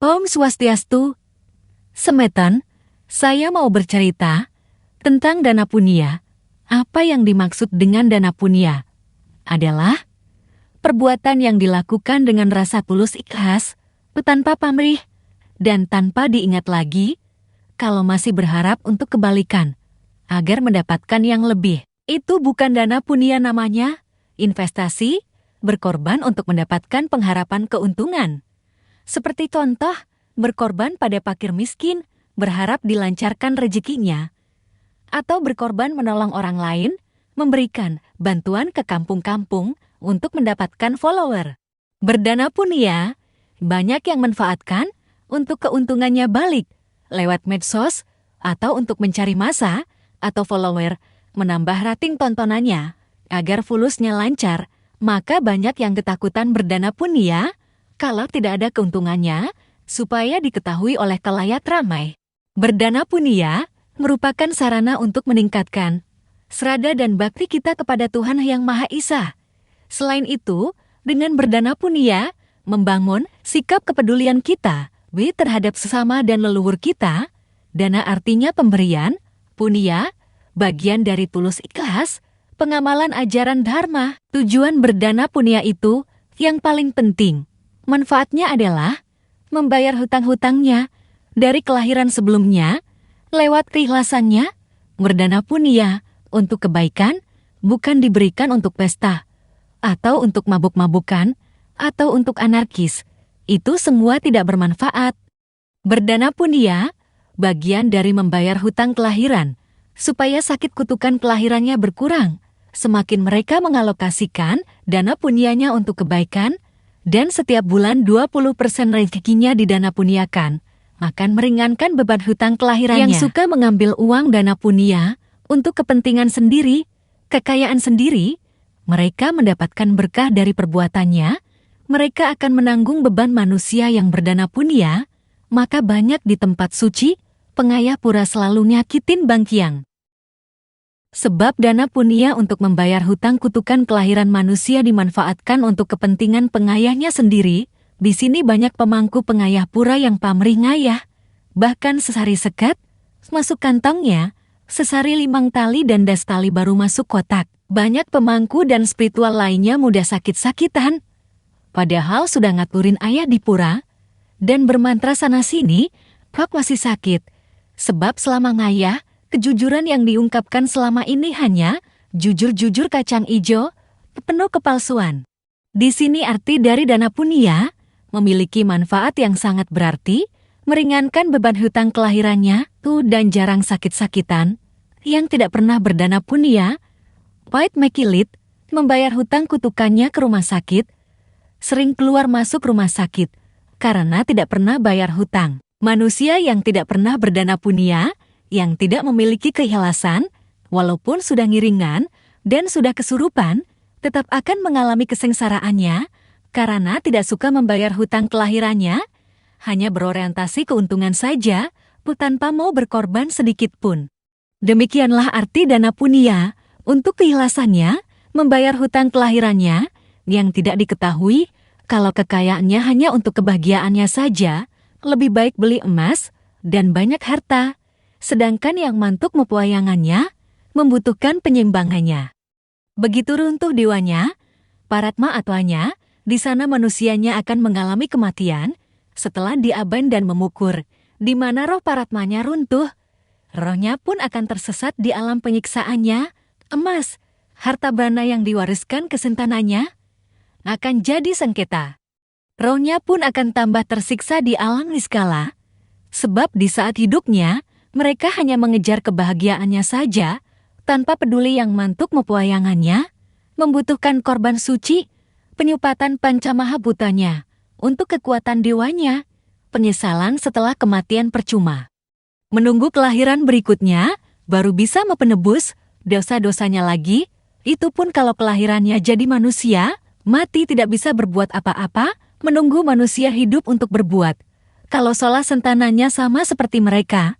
Om Swastiastu, Semeton, saya mau bercerita tentang dana punya. Apa yang dimaksud dengan dana punya? Adalah perbuatan yang dilakukan dengan rasa tulus ikhlas, tanpa pamrih, dan tanpa diingat lagi, kalau masih berharap untuk kebalikan, agar mendapatkan yang lebih. Itu bukan dana punya namanya, investasi, berkorban untuk mendapatkan pengharapan keuntungan. Seperti contoh, berkorban pada fakir miskin, berharap dilancarkan rezekinya. Atau berkorban menolong orang lain, memberikan bantuan ke kampung-kampung untuk mendapatkan follower. Berdana punya, banyak yang manfaatkan untuk keuntungannya balik, lewat medsos, atau untuk mencari massa atau follower, menambah rating tontonannya, agar followersnya lancar. Maka banyak yang ketakutan berdana punya, kalau tidak ada keuntungannya, supaya diketahui oleh khalayak ramai. Berdana punya merupakan sarana untuk meningkatkan srada dan bakti kita kepada Tuhan Yang Maha Esa. Selain itu, dengan berdana punya, membangun sikap kepedulian kita terhadap sesama dan leluhur kita. Dana artinya pemberian, punya, bagian dari tulus ikhlas, pengamalan ajaran dharma. Tujuan berdana punya itu yang paling penting. Manfaatnya adalah membayar hutang-hutangnya dari kelahiran sebelumnya, lewat keikhlasannya. Berdana punya untuk kebaikan, bukan diberikan untuk pesta, atau untuk mabuk-mabukan, atau untuk anarkis. Itu semua tidak bermanfaat. Berdana punya, bagian dari membayar hutang kelahiran, supaya sakit kutukan kelahirannya berkurang. Semakin mereka mengalokasikan dana punyanya untuk kebaikan, dan setiap bulan 20% rezekinya didana punyakan, akan meringankan beban hutang kelahirannya. Yang suka mengambil uang dana punya untuk kepentingan sendiri, kekayaan sendiri, mereka mendapatkan berkah dari perbuatannya. Mereka akan menanggung beban manusia yang berdana punya. Maka banyak di tempat suci, pengayah pura selalu nyakitin bangkiang. Sebab dana punya untuk membayar hutang kutukan kelahiran manusia dimanfaatkan untuk kepentingan pengayahnya sendiri. Di sini banyak pemangku pengayah pura yang pamrih ngayah. Bahkan sesari sekat, masuk kantongnya, sesari 5 tali dan 10 tali baru masuk kotak. Banyak pemangku dan spiritual lainnya mudah sakit-sakitan. Padahal sudah ngaturin ayah di pura, dan bermantra sana-sini, kok masih sakit. Sebab selama ngayah, kejujuran yang diungkapkan selama ini hanya jujur-jujur kacang ijo, penuh kepalsuan. Di sini arti dari dana punya memiliki manfaat yang sangat berarti, meringankan beban hutang kelahirannya, dan jarang sakit-sakitan. Yang tidak pernah berdana punya, pahit mekilit, membayar hutang kutukannya ke rumah sakit, sering keluar masuk rumah sakit, karena tidak pernah bayar hutang. Manusia yang tidak pernah berdana punya, yang tidak memiliki keikhlasan, walaupun sudah ngiringan dan sudah kesurupan, tetap akan mengalami kesengsaraannya, karena tidak suka membayar hutang kelahirannya, hanya berorientasi keuntungan saja, tanpa mau berkorban sedikit pun. Demikianlah arti dana punya, untuk keikhlasannya, membayar hutang kelahirannya, yang tidak diketahui, kalau kekayaannya hanya untuk kebahagiaannya saja, lebih baik beli emas dan banyak harta. Sedangkan yang mantuk mepuayangannya, membutuhkan penyimbangannya. Begitu runtuh dewanya, paratma atwanya, di sana manusianya akan mengalami kematian, setelah diaban dan memukur, di mana roh paratmanya runtuh, rohnya pun akan tersesat di alam penyiksaannya. Emas, harta bana yang diwariskan kesentanannya, akan jadi sengketa. Rohnya pun akan tambah tersiksa di alam niskala, sebab di saat hidupnya, mereka hanya mengejar kebahagiaannya saja, tanpa peduli yang mantuk mepuayangannya, membutuhkan korban suci, penyupatan pancamaha butanya, untuk kekuatan dewanya, penyesalan setelah kematian percuma. Menunggu kelahiran berikutnya, baru bisa menebus dosa-dosanya lagi, itu pun kalau kelahirannya jadi manusia, mati tidak bisa berbuat apa-apa, menunggu manusia hidup untuk berbuat. Kalau solah sentanannya sama seperti mereka,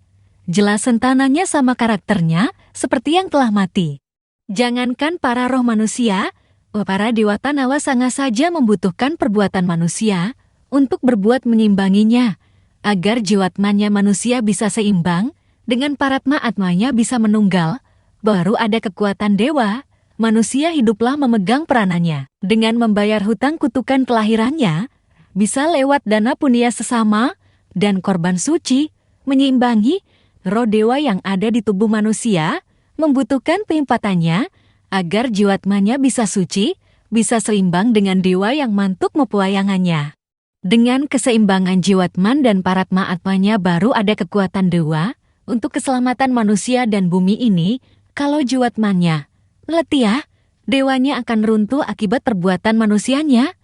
jelas sentanannya sama karakternya, seperti yang telah mati. Jangankan para roh manusia, para dewata nawa sanga saja membutuhkan perbuatan manusia untuk berbuat menyimbanginya, Agar jiwatmanya manusia bisa seimbang, dengan paratma atmanya bisa menunggal, baru ada kekuatan dewa, manusia hiduplah memegang peranannya. Dengan membayar hutang kutukan kelahirannya, bisa lewat dana punya sesama, dan korban suci, menyeimbangi roh dewa yang ada di tubuh manusia, membutuhkan penyempatannya, agar jiwatmanya bisa suci, bisa seimbang dengan dewa yang mantuk mepuayangannya. Dengan keseimbangan jiwatman dan paratma atmanya baru ada kekuatan dewa untuk keselamatan manusia dan bumi ini. Kalau jiwatmannya letih, dewanya akan runtuh akibat perbuatan manusianya,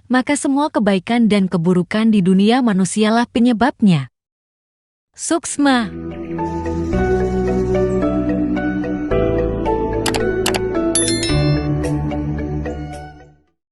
maka semua kebaikan dan keburukan di dunia manusialah penyebabnya. Suksma.